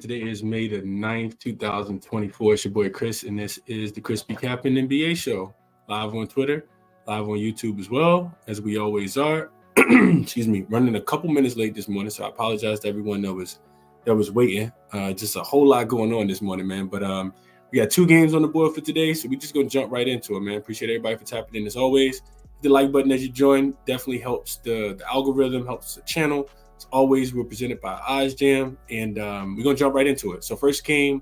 Today is May the 9th, 2024. It's your boy Chris, and this is the ChrisBeCappinn NBA Show. Live on Twitter, live on YouTube as well, as we always are. Excuse me, running a couple minutes late this morning, so I apologize to everyone that was waiting. Just a whole lot going on this morning, man. But we got two games on the board for today, so we're just going to jump right into it, man. Appreciate everybody for tapping in as always. Hit the like button as you join. Definitely helps the algorithm, helps the channel. As always, we're presented by OzJam, and we're going to jump right into it. So first game,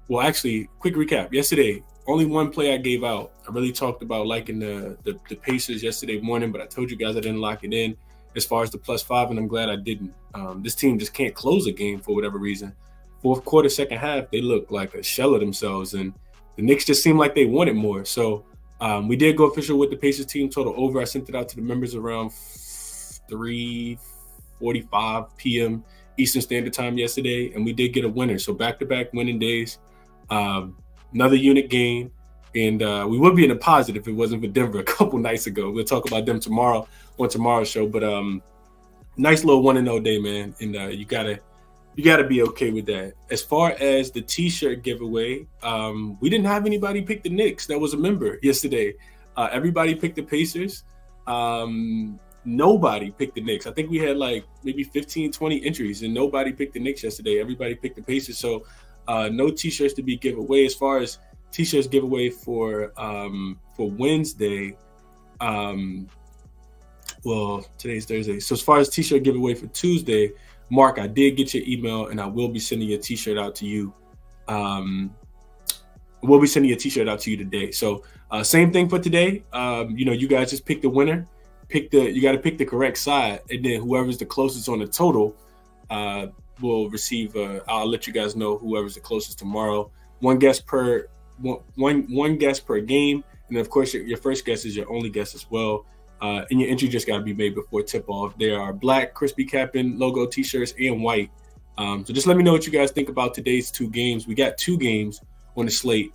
well, actually, quick recap. Yesterday, only one play I gave out. I really talked about liking the Pacers yesterday morning, but I told you guys I didn't lock it in as far as the +5, and I'm glad I didn't. This team just can't close a game for whatever reason. Fourth quarter, second half, they look like a shell of themselves, and the Knicks just seemed like they wanted more. So we did go official with the Pacers team total over. I sent it out to the members around 3:45 p.m. Eastern Standard Time yesterday, and we did get a winner. So back-to-back winning days, another unit game, and we would be in the positive if it wasn't for Denver a couple nights ago. We'll talk about them tomorrow on tomorrow's show, but nice little 1-0 day, man, and you gotta be okay with that. As far as the T-shirt giveaway, we didn't have anybody pick the Knicks that was a member yesterday. Everybody picked the Pacers. Nobody picked the Knicks. I think we had like maybe 15, 20 entries, and nobody picked the Knicks yesterday. Everybody picked the Pacers. So no T-shirts to be given away. As far as T-shirts giveaway for Wednesday, well, today's Thursday. So as far as T-shirt giveaway for Tuesday, Mark, I did get your email, and I will be sending your T-shirt out to you. We'll be sending your T-shirt out to you today. So same thing for today. You guys just pick the winner. You got to pick the correct side, and then whoever's the closest on the total will receive. I'll let you guys know whoever's the closest tomorrow. One guess per game, and then of course your first guess is your only guess as well. And your entry just got to be made before tip off. There are black ChrisBeCappinn logo T-shirts and white. So just let me know what you guys think about today's two games. We got two games on the slate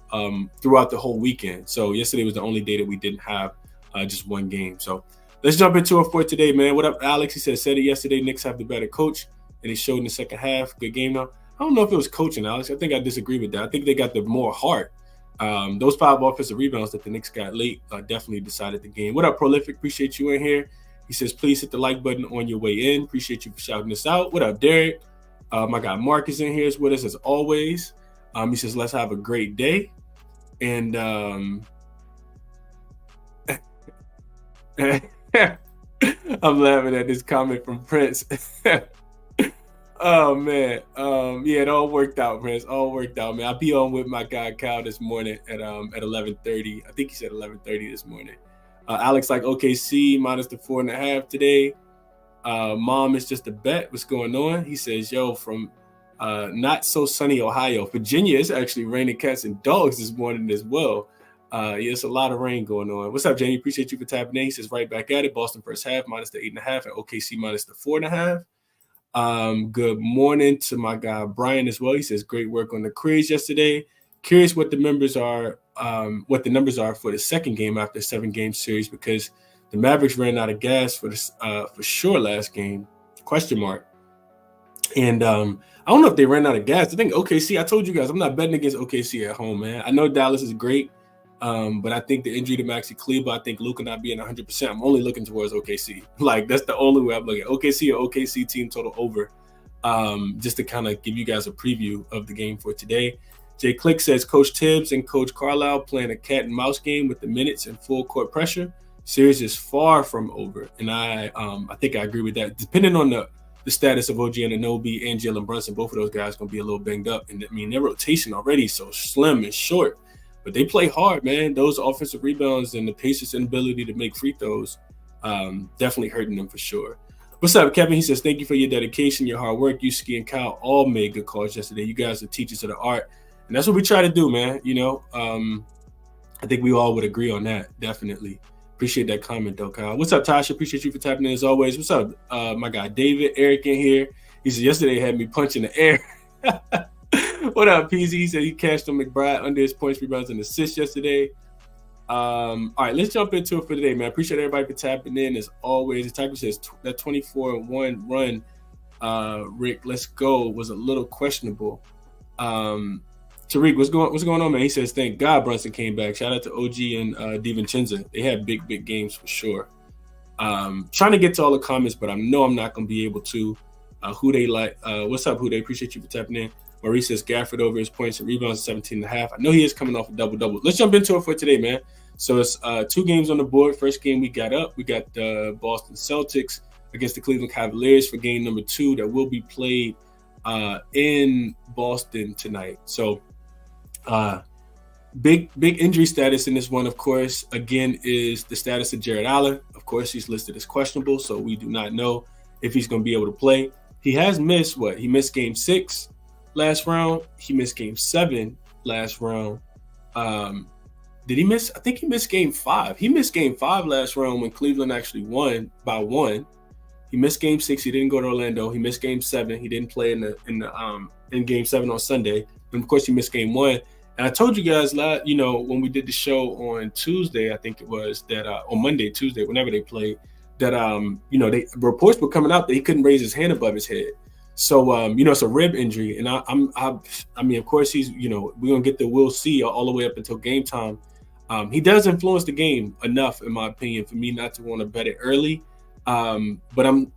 throughout the whole weekend. So yesterday was the only day that we didn't have just one game. So let's jump into it for today, man. What up, Alex? He said it yesterday. Knicks have the better coach, and he showed in the second half. Good game, though. I don't know if it was coaching, Alex. I think I disagree with that. I think they got the more heart. Those 5 offensive rebounds that the Knicks got late definitely decided the game. What up, Prolific? Appreciate you in here. He says, please hit the like button on your way in. Appreciate you for shouting us out. What up, Derek? My guy Mark is in here is with us as always. He says, let's have a great day. And I'm laughing at this comment from Prince. Oh man, yeah, it all worked out, Prince. All worked out, man. I'll be on with my guy Kyle this morning at 11:30. I think he said 11:30 this morning. Alex like OKC minus the 4.5 today. Mom, it's just a bet. What's going on? He says, yo, from not so sunny Ohio, Virginia, it's actually raining cats and dogs this morning as well. Yeah, it's a lot of rain going on. What's up, Jamie? Appreciate you for tapping in. He says right back at it. Boston first half minus the 8.5 and OKC minus the 4.5. Good morning to my guy Brian as well. He says great work on the quiz yesterday. Curious what the numbers are for the second game after a 7-game series, because the Mavericks ran out of gas for sure last game. ? And I don't know if they ran out of gas. I think OKC. I told you guys I'm not betting against OKC at home, man. I know Dallas is great. But I think the injury to Maxi Kleber, I think Luka not being 100%, I'm only looking towards OKC. Like, that's the only way I'm looking at OKC or OKC team total over, just to kind of give you guys a preview of the game for today. Jay Click says Coach Tibbs and Coach Carlisle playing a cat and mouse game with the minutes and full court pressure. Series is far from over, and I think I agree with that. Depending on the status of OG Anunoby and Jalen Brunson, both of those guys going to be a little banged up. And I mean, their rotation already so slim and short. But they play hard, man. Those offensive rebounds and the Pacers' inability to make free throws definitely hurting them for sure. What's up, Kevin? He says, thank you for your dedication, your hard work. You, Ski, and Kyle all made good calls yesterday. You guys are teachers of the art. And that's what we try to do, man. I think we all would agree on that, definitely. Appreciate that comment, though, Kyle. What's up, Tasha? Appreciate you for tapping in as always. What's up, my guy David, Eric in here. He said, yesterday had me punching the air. What up, PZ? He said he cashed on McBride under his points, rebounds, and assists yesterday. All right, let's jump into it for today, man. Appreciate everybody for tapping in as always. The Tiger says that 24-1 run Rick, let's go, was a little questionable. Tariq, what's going on, man? He says, thank God Brunson came back. Shout out to OG and DiVincenzo. They had big games for sure. Trying to get to all the comments, but I know I'm not going to be able to. Who they like? What's up, Who they? Appreciate you for tapping in. Maurice says Gafford over his points and rebounds 17.5. I know he is coming off a double-double. Let's jump into it for today, man. So it's 2 games on the board. First game we got the Boston Celtics against the Cleveland Cavaliers for game number 2 that will be played in Boston tonight. So big injury status in this one, of course, again, is the status of Jared Allen. Of course, he's listed as questionable, so we do not know if he's going to be able to play. He has missed He missed game 6 last round. He missed game 7 last round. Did he miss? I think he missed game 5. He missed game 5 last round when Cleveland actually won by 1. He missed game 6. He didn't go to Orlando. He missed game 7. He didn't play in game 7 on Sunday. And of course, he missed game 1. And I told you guys, when we did the show on Tuesday, I think it was that on Monday, Tuesday, whenever they played, that reports were coming out that he couldn't raise his hand above his head. So it's a rib injury, and I mean, of course, he's we're gonna get we'll see all the way up until game time. He does influence the game enough, in my opinion, for me not to want to bet it early. But and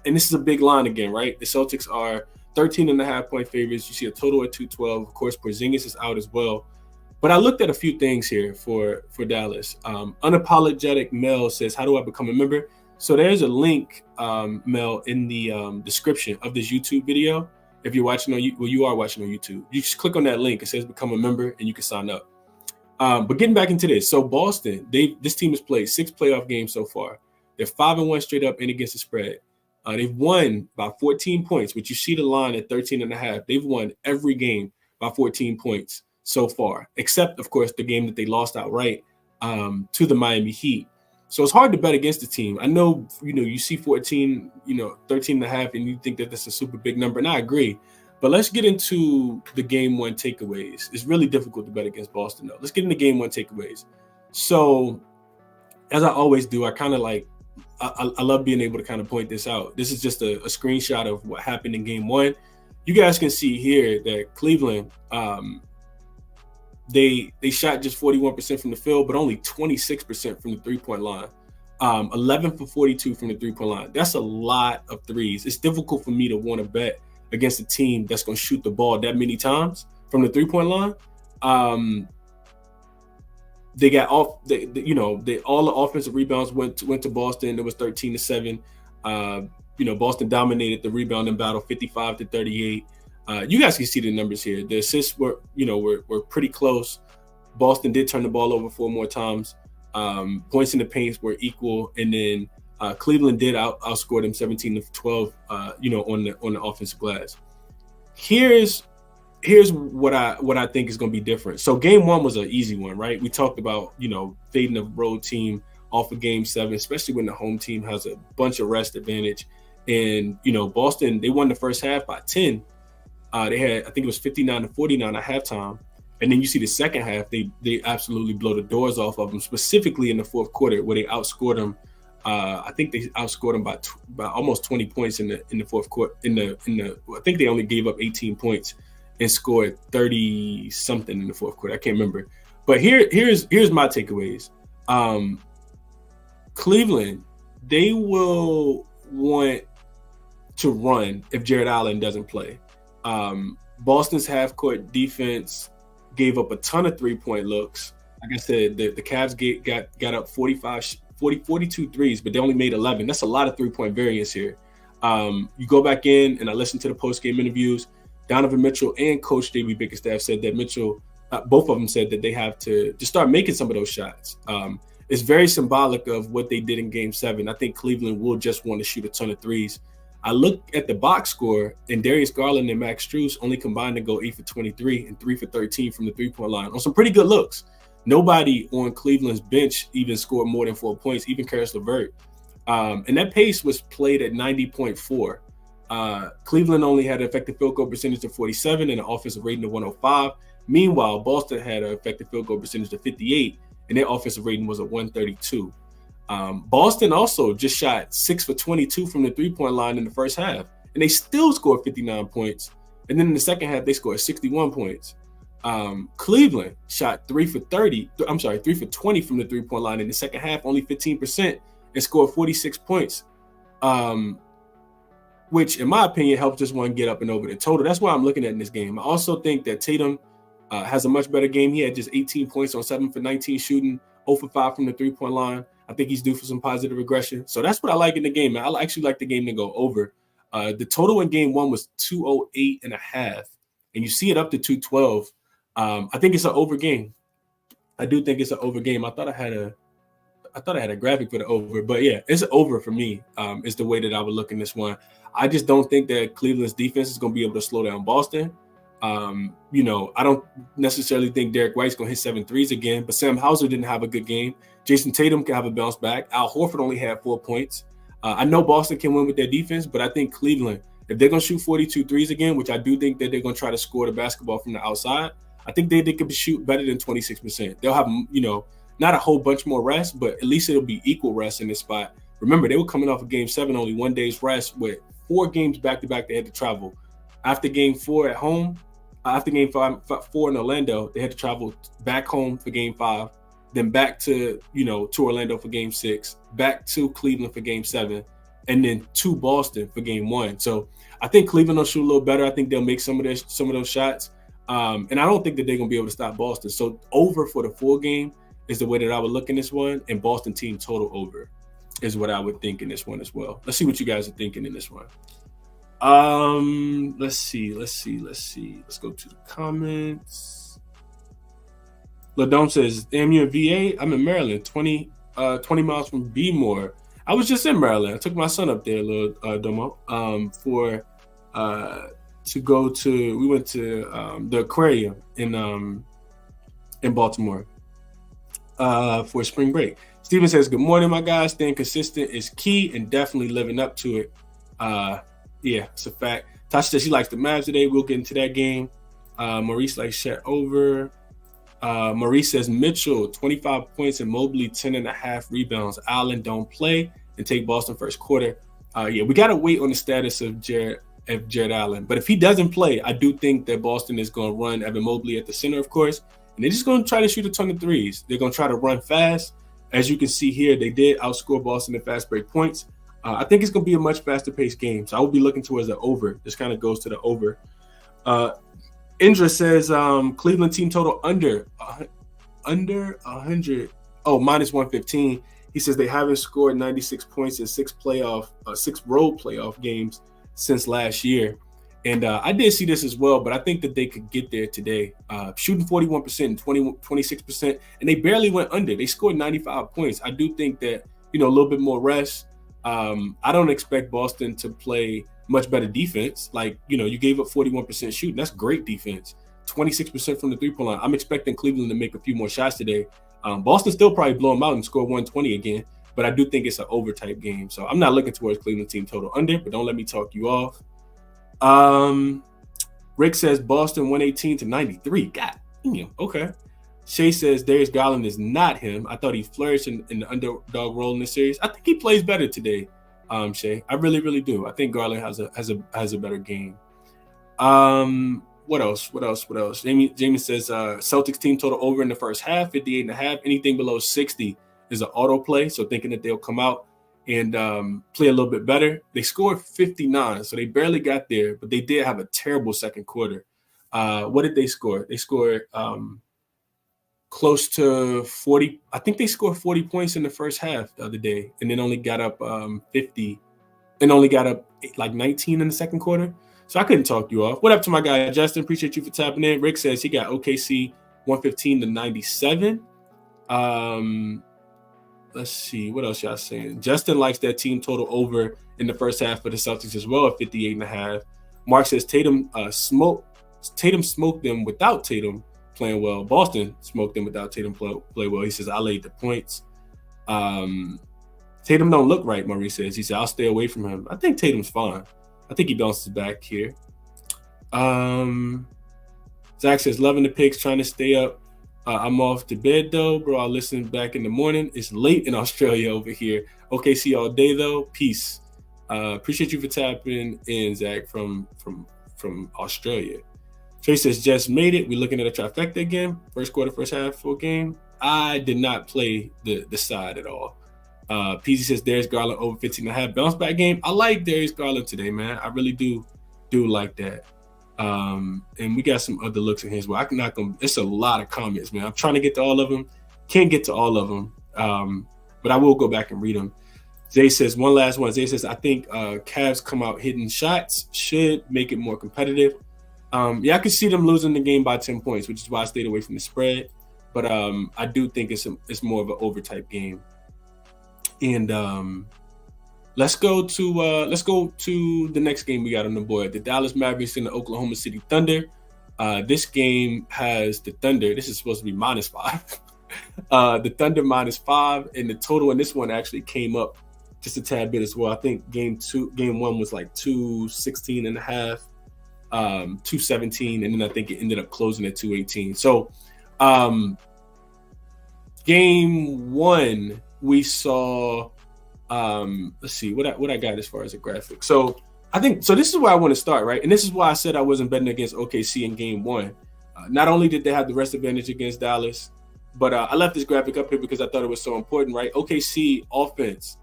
this is a big line again, right? The Celtics are 13.5 point favorites. You see a total of 212. Of course, Porzingis is out as well. But I looked at a few things here for Dallas. Unapologetic Mel says, how do I become a member? So there's a link, Mel, in the description of this YouTube video. If you're watching you are watching on YouTube. You just click on that link. It says become a member and you can sign up. But getting back into this. So Boston, this team has played 6 playoff games so far. They're 5-1 straight up and against the spread. They've won by 14 points, which you see the line at 13.5. They've won every game by 14 points so far, except, of course, the game that they lost outright to the Miami Heat. So it's hard to bet against the team. I know, you see 14, 13.5, and you think that that's a super big number, and I agree. But let's get into the game 1 takeaways. It's really difficult to bet against Boston, though. Let's get into game 1 takeaways. So, as I always do, I kind of I love being able to kind of point this out. This is just a screenshot of what happened in game 1. You guys can see here that Cleveland, they shot just 41% from the field, but only 26% from the 3-point line. 11 for 42 from the 3-point line. That's a lot of threes. It's difficult for me to want to bet against a team that's going to shoot the ball that many times from the 3-point line. They got off. All the offensive rebounds went to Boston. It was 13-7. Boston dominated the rebounding battle, 55-38. You guys can see the numbers here. The assists were pretty close. Boston did turn the ball over 4 more times. Points in the paint were equal, and then Cleveland did outscore them 17-12. On the offensive glass. Here's what I think is going to be different. So game 1 was an easy one, right? We talked about, fading a road team off of game 7, especially when the home team has a bunch of rest advantage. And, Boston, they won the first half by 10. They had, I think it was 59-49 at halftime. And then you see the second half, they absolutely blow the doors off of them, specifically in the fourth quarter where they outscored them. I think they outscored them by almost 20 points in the fourth quarter. I think they only gave up 18 points and scored 30 something in the fourth quarter. I can't remember. But here's my takeaways. Cleveland, they will want to run if Jared Allen doesn't play. Boston's half-court defense gave up a ton of three-point looks. Like I said, the Cavs got up 42 threes, but they only made 11. That's a lot of three-point variance here. You go back in, and I listened to the post-game interviews. Donovan Mitchell and Coach J.B. Bickerstaff said that both of them said that they have to start making some of those shots. It's very symbolic of what they did in Game 7. I think Cleveland will just want to shoot a ton of threes. I look at the box score, and Darius Garland and Max Strus only combined to go 8 for 23 and 3 for 13 from the three-point line on some pretty good looks. Nobody on Cleveland's bench even scored more than 4 points, even Karis LeVert. And that pace was played at 90.4. Cleveland only had an effective field goal percentage of 47 and an offensive rating of 105. Meanwhile, Boston had an effective field goal percentage of 58, and their offensive rating was a 132. Boston also just shot 6 for 22 from the three-point line in the first half, and they still scored 59 points. And then in the second half, they scored 61 points. Cleveland shot 3 for 20 from the three-point line in the second half, only 15%, and scored 46 points, which in my opinion helps this one get up and over the total. That's why I'm looking at in this game. I also think that Tatum has a much better game. He had just 18 points on 7 for 19 shooting, 0 for 5 from the three-point line. I think he's due for some positive regression. So that's what I like in the game, man. I actually like the game to go over. The total in game one was 208.5, and you see it up to 212. I think it's an over game. I do think it's an over game. I thought I had a graphic for the over, but yeah, it's an over for me. Is the way that I would look in this one. I just don't think that Cleveland's defense is going to be able to slow down Boston. I don't necessarily think Derek White's going to hit 7 threes again, but Sam Hauser didn't have a good game. Jason Tatum can have a bounce back. Al Horford only had 4 points. I know Boston can win with their defense, but I think Cleveland, if they're going to shoot 42 threes again, which I do think that they're going to try to score the basketball from the outside, I think they could shoot better than 26%. They'll have, not a whole bunch more rest, but at least it'll be equal rest in this spot. Remember, they were coming off of game 7, only 1 day's rest with 4 games back-to-back they had to travel. After game 4 at home, after game 4 in Orlando, they had to travel back home for game 5, then back to Orlando for game 6, back to Cleveland for game 7, and then to Boston for game 1. So I think Cleveland will shoot a little better. I think they'll make some of those shots. And I don't think that they're going to be able to stop Boston. So over for the full game is the way that I would look in this one, and Boston team total over is what I would think in this one as well. Let's see what you guys are thinking in this one. Let's see. Let's go to the comments. Ladome says, damn, you in VA? I'm in Maryland, 20 miles from Bmore. I was just in Maryland. I took my son up there, Domo, we went to the aquarium in Baltimore for spring break. Steven says, good morning, my guys. Staying consistent is key and definitely living up to it. Yeah, it's a fact. Tasha says she likes the Mavs today. We'll get into that game. Maurice likes Chet over. Maurice says Mitchell, 25 points, and Mobley, 10.5 rebounds. Allen don't play and take Boston first quarter. We got to wait on the status of Jared Allen. But if he doesn't play, I do think that Boston is going to run Evan Mobley at the center, of course. And they're just going to try to shoot a ton of threes. They're going to try to run fast. As you can see here, they did outscore Boston in fast break points. I think it's going to be a much faster paced game. So I will be looking towards the over. This kind of goes to the over. Indra says Cleveland team total under 100. Oh, minus 115. He says they haven't scored 96 points in 6 road playoff games since last year. And I did see this as well, but I think that they could get there today. Shooting 41% and 26%, and they barely went under. They scored 95 points. I do think that, a little bit more rest. I don't expect Boston to play much better defense. Like, you gave up 41% shooting. That's great defense. 26% from the three-point line. I'm expecting Cleveland to make a few more shots today. Boston still probably blow them out and score 120 again, but I do think it's an over-type game. So I'm not looking towards Cleveland team total under, but don't let me talk you off. Rick says Boston 118-93. God damn, okay. Shay says Darius Garland is not him. I thought he flourished in the underdog role in the series. I think he plays better today, Shay. I really, really do. I think Garland has a better game. What else? Jamie says Celtics team total over in the first half, 58.5. Anything below 60 is an auto play. So thinking that they'll come out and play a little bit better. They scored 59, so they barely got there, but they did have a terrible second quarter. What did they score? They scored close to 40. I think they scored 40 points in the first half the other day, and then only got up 50 and only got up like 19 in the second quarter. So I couldn't talk you off. What up to my guy, Justin? Appreciate you for tapping in. Rick says he got OKC 115-97. Let's see. What else y'all saying? Justin likes that team total over in the first half for the Celtics as well at 58.5. Mark says Tatum smoked them without Tatum playing well. Boston smoked them without Tatum play well. He says, I laid the points. Tatum don't look right, Maurice says. He said, I'll stay away from him. I think Tatum's fine. I think he bounces back here. Zach says, loving the picks, trying to stay up. I'm off to bed, though. Bro, I'll listen back in the morning. It's late in Australia over here. OKC all day, though. Peace. Appreciate you for tapping in, Zach, from Australia. Trey says, just made it. We're looking at a trifecta again. First quarter, first half, full game. I did not play the side at all. PZ says, Darius Garland over 15.5 bounce back game. I like Darius Garland today, man. I really do like that. And we got some other looks in here as well. I can knock them. It's a lot of comments, man. I'm trying to get to all of them. Can't get to all of them. But I will go back and read them. Zay says, one last one. Zay says, I think Cavs come out hitting shots should make it more competitive. Yeah, I could see them losing the game by 10 points, which is why I stayed away from the spread. But I do think it's more of an over-type game. And let's go to the next game we got on the board. The Dallas Mavericks and the Oklahoma City Thunder. This game has the Thunder. This is supposed to be -5. The Thunder -5, and the total in this one actually came up just a tad bit as well. I think game one was like 216.5, 217, and then I think it ended up closing at 218. So game one we saw let's see what I got as far as a graphic. So I think this is where I want to start, right? And this is why I said I wasn't betting against OKC in game one. Not only did they have the rest advantage against Dallas, but I left this graphic up here because I thought it was so important, right? OKC offense,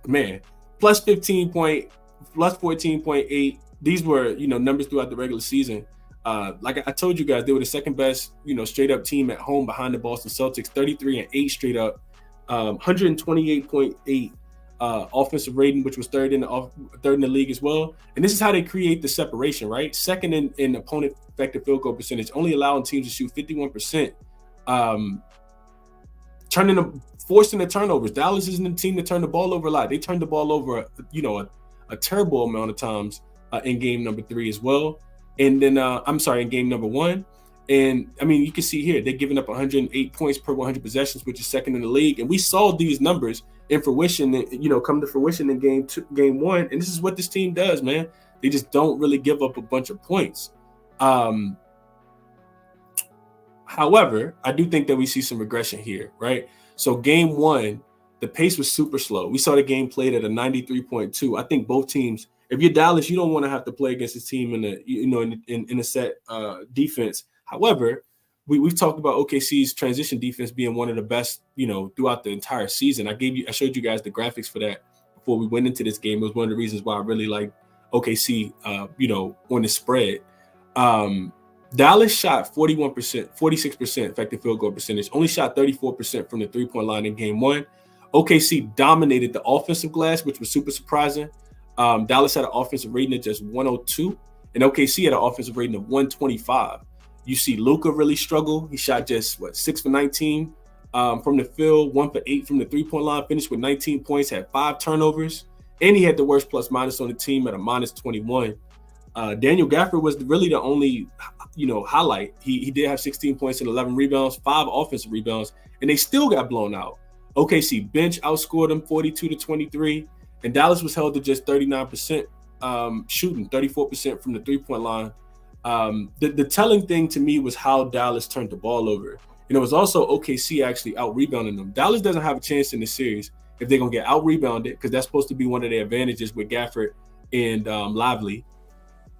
man, plus 14.8. These were, numbers throughout the regular season. Like I told you guys, they were the second best, straight up team at home behind the Boston Celtics, 33-8 straight up, 128.8 offensive rating, which was third in the league as well. And this is how they create the separation, right? Second in opponent effective field goal percentage, only allowing teams to shoot 51%, forcing the turnovers. Dallas isn't a team to turn the ball over a lot. They turned the ball over, a terrible amount of times in game number 3 as well. And then, in game number 1. And I mean, you can see here, they're giving up 108 points per 100 possessions, which is second in the league. And we saw these numbers in fruition, come to fruition in game 1. And this is what this team does, man. They just don't really give up a bunch of points. However, I do think that we see some regression here, right? So game 1, the pace was super slow. We saw the game played at a 93.2. I think both teams, if you're Dallas, you don't want to have to play against this team in a set defense. However, we've talked about OKC's transition defense being one of the best, throughout the entire season. I showed you guys the graphics for that before we went into this game. It was one of the reasons why I really like OKC, on the spread. Dallas shot 41%, 46% effective field goal percentage, only shot 34% from the three-point line in game 1. OKC dominated the offensive glass, which was super surprising. Dallas had an offensive rating of just 102, and OKC had an offensive rating of 125. You see Luka really struggle. He shot just 6 for 19 from the field, 1 for 8 from the three-point line, finished with 19 points, had 5 turnovers, and he had the worst plus minus on the team at a -21. Daniel Gafford was really the only, highlight. He did have 16 points and 11 rebounds, 5 offensive rebounds, and they still got blown out. OKC bench outscored them 42-23, and Dallas was held to just 39% shooting, 34% from the three-point line. The telling thing to me was how Dallas turned the ball over. And it was also OKC actually out-rebounding them. Dallas doesn't have a chance in this series if they're going to get out-rebounded, because that's supposed to be one of their advantages with Gafford and Lively.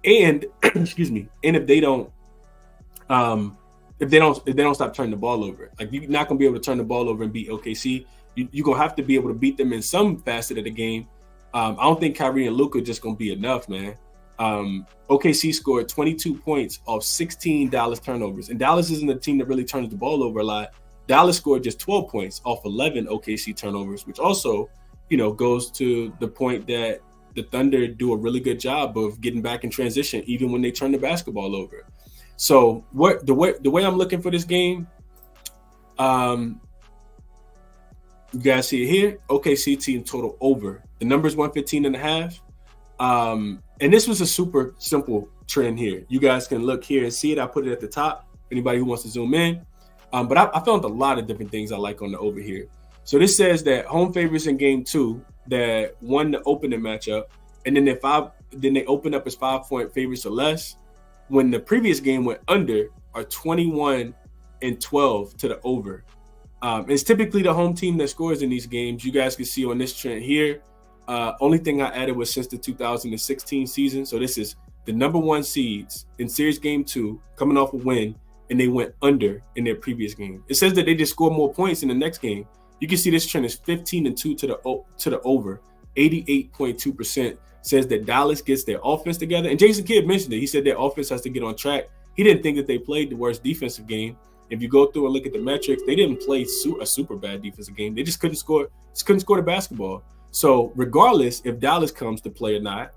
And excuse me, and if they don't stop turning the ball over, like, you're not going to be able to turn the ball over and beat OKC. You're going to have to be able to beat them in some facet of the game. I don't think Kyrie and Luka just going to be enough, man. OKC scored 22 points off 16 Dallas turnovers, and Dallas isn't a team that really turns the ball over a lot. Dallas scored just 12 points off 11 OKC turnovers, which also, goes to the point that the Thunder do a really good job of getting back in transition, even when they turn the basketball over. So the way I'm looking for this game, you guys see it here. OKC team total over. The number is 115.5. And this was a super simple trend here. You guys can look here and see it. I put it at the top. Anybody who wants to zoom in. But I found a lot of different things I like on the over here. So this says that home favorites in game 2 that won the opening matchup, and then they open up as 5-point favorites or less. When the previous game went under, are 21-12 to the over. It's typically the home team that scores in these games. You guys can see on this trend here. Only thing I added was since the 2016 season. So this is the number 1 seeds in series game 2 coming off a win, and they went under in their previous game. It says that they just scored more points in the next game. You can see this trend is 15-2 to the over. 88.2% says that Dallas gets their offense together. And Jason Kidd mentioned it. He said their offense has to get on track. He didn't think that they played the worst defensive game. If you go through and look at the metrics, they didn't play a super bad defensive game. They just couldn't score the basketball. So regardless if Dallas comes to play or not,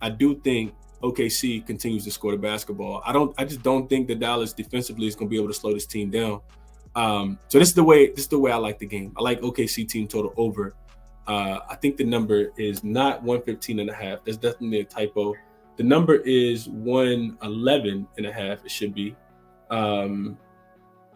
I do think OKC continues to score the basketball. I just don't think that Dallas defensively is going to be able to slow this team down. So this is the way I like the game. I like OKC team total over. I think the number is not 115.5. That's definitely a typo. The number is 111.5. It should be.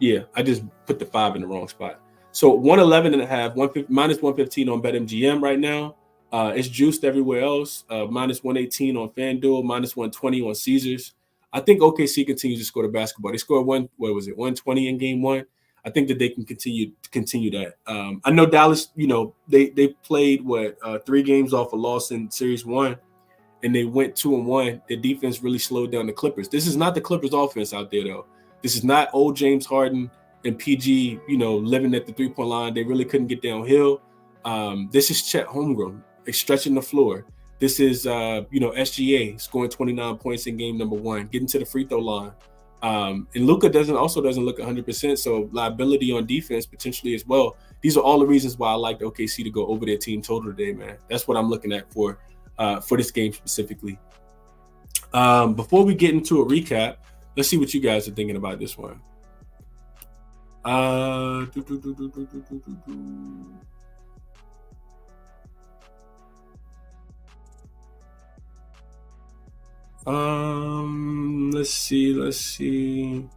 Yeah, I just put the 5 in the wrong spot. So 111.5, minus 115 on BetMGM right now. It's juiced everywhere else. Minus 118 on FanDuel, minus 120 on Caesars. I think OKC continues to score the basketball. They scored 120 in game 1. I think that they can continue that. I know Dallas, they played 3 games off a loss in Series 1, and they went 2-1. Their defense really slowed down the Clippers. This is not the Clippers offense out there, though. This is not old James Harden and PG, living at the 3-point line. They really couldn't get downhill. This is Chet Holmgren stretching the floor. This is, SGA scoring 29 points in game number 1, getting to the free throw line. And Luka doesn't look 100%, so liability on defense potentially as well. These are all the reasons why I like OKC to go over their team total today, man. That's what I'm looking at for this game specifically. Before we get into a recap, let's see what you guys are thinking about this one. Let's see.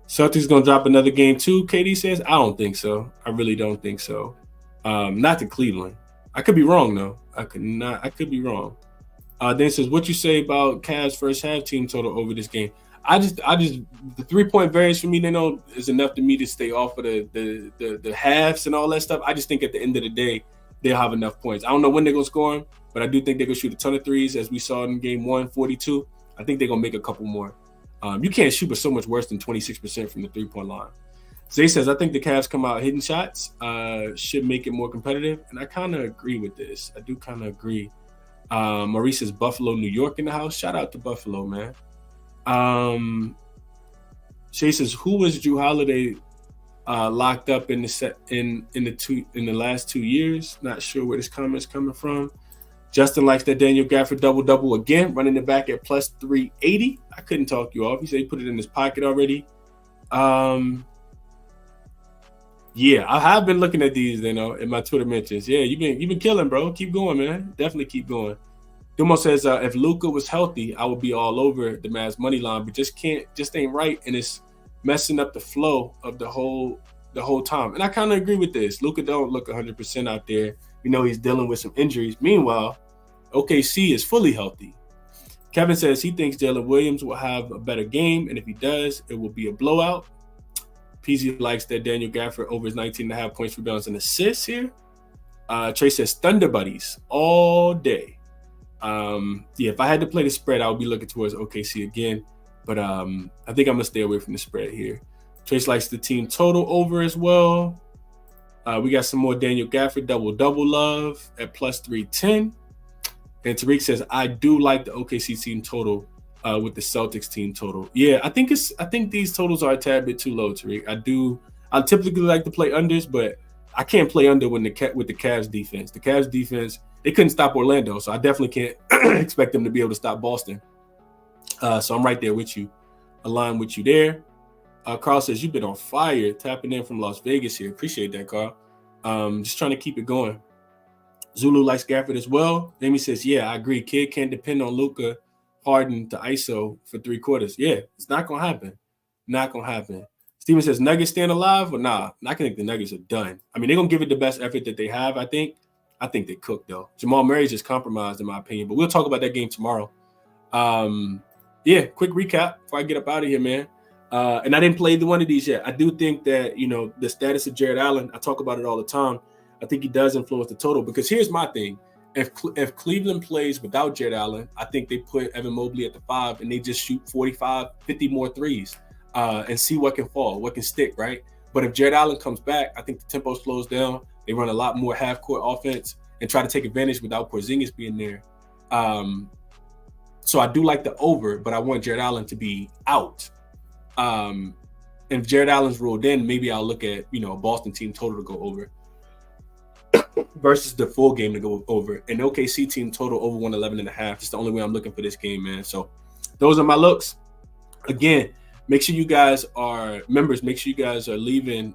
Celtics gonna drop another game too, KD says. I don't think so. I really don't think so. Not to Cleveland. I could be wrong though. I could be wrong. Then it says, what you say about Cavs first half team total over this game? I just the 3-point variance for me, is enough to me to stay off of the halves and all that stuff. I just think at the end of the day, they'll have enough points. I don't know when they're gonna score them, but I do think they're gonna shoot a ton of threes, as we saw in game 1, 42. I think they're gonna make a couple more. You can't shoot but so much worse than 26% from the 3-point line. Zay says, I think the Cavs come out hitting shots, should make it more competitive. And I kind of agree with this. I do kind of agree. Maurice says, Buffalo, New York in the house. Shout out to Buffalo, man. Shay says, who was Drew Holiday locked up in the last 2 years? Not sure where this comment's coming from. Justin likes that Daniel Gafford double-double again, running it back at plus 380. I couldn't talk you off. He said he put it in his pocket already. Yeah, I have been looking at these, in my Twitter mentions. Yeah, you've been killing, bro. Keep going, man. Definitely keep going. Dumo says, if Luka was healthy, I would be all over the Mavs money line, but just ain't right, and it's messing up the flow of the whole time. And I kind of agree with this. Luka don't look 100% out there. He's dealing with some injuries. Meanwhile, OKC is fully healthy. Kevin says he thinks Jalen Williams will have a better game, and if he does, it will be a blowout. PZ likes that Daniel Gafford over his 19.5 points, rebounds, and assists here. Trey says Thunder Buddies all day. If I had to play the spread, I would be looking towards OKC again, but I think I'm going to stay away from the spread here. Trace likes the team total over as well. We got some more Daniel Gafford double-double love at plus 310. And Tariq says, I do like the OKC team total with the Celtics team total. Yeah, I think these totals are a tad bit too low, Tariq. I typically like to play unders, but I can't play under with the Cavs defense. The Cavs defense, they couldn't stop Orlando, so I definitely can't expect them to be able to stop Boston. So I'm right there with you, aligned with you there. Carl says, you've been on fire, tapping in from Las Vegas here. Appreciate that, Carl. Just trying to keep it going. Zulu likes Gafford as well. Jamie says, yeah, I agree. Kid can't depend on Luka Harden to ISO for 3 quarters. Yeah, it's not going to happen. Not going to happen. Steven says, Nuggets staying alive? Or nah, I think the Nuggets are done. I mean, they're going to give it the best effort that they have, I think. I think they cooked, though. Jamal Murray's just compromised, in my opinion. But we'll talk about that game tomorrow. Quick recap before I get up out of here, man. And I didn't play either one of these yet. I do think that, the status of Jared Allen, I talk about it all the time. I think he does influence the total because here's my thing. if Cleveland plays without Jared Allen, I think they put Evan Mobley at the 5 and they just shoot 45, 50 more threes and see what can fall, what can stick, right? But if Jared Allen comes back, I think the tempo slows down. They run a lot more half-court offense and try to take advantage without Porzingis being there. So I do like the over, but I want Jared Allen to be out. And if Jared Allen's ruled in, maybe I'll look at, a Boston team total to go over versus the full game to go over. And OKC team total over 111.5. It's the only way I'm looking for this game, man. So those are my looks. Again, make sure you guys are members. Make sure you guys are leaving,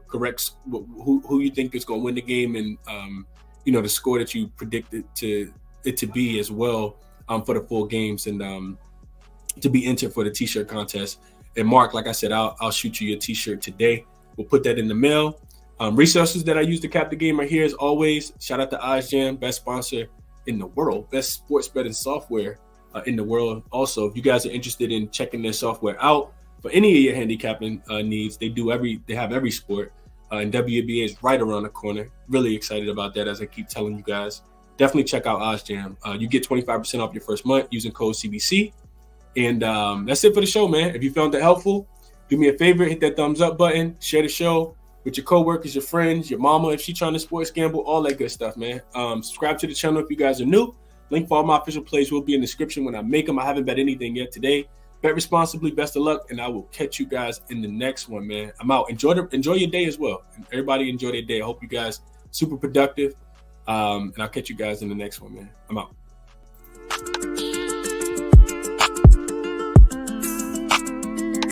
correct who you think is going to win the game and, the score that you predicted it to be as well for the full games and to be entered for the T-shirt contest. And Mark, like I said, I'll shoot you your T-shirt today. We'll put that in the mail. Resources that I use to cap the game are here as always. Shout out to OddsJam, best sponsor in the world, best sports betting software in the world. Also, if you guys are interested in checking their software out for any of your handicapping needs, they have every sport. And WNBA is right around the corner. Really excited about that, as I keep telling you guys. Definitely check out OddsJam. You get 25% off your first month using code CBC. And that's it for the show, man. If you found that helpful, do me a favor, hit that thumbs up button, share the show with your coworkers, your friends, your mama, if she's trying to sports gamble, all that good stuff, man. Subscribe to the channel if you guys are new. Link for all my official plays will be in the description when I make them. I haven't bet anything yet today. Bet responsibly, best of luck, and I will catch you guys in the next one, man. I'm out. Enjoy your day as well. Everybody enjoy their day. I hope you guys super productive. And I'll catch you guys in the next one, man. I'm out.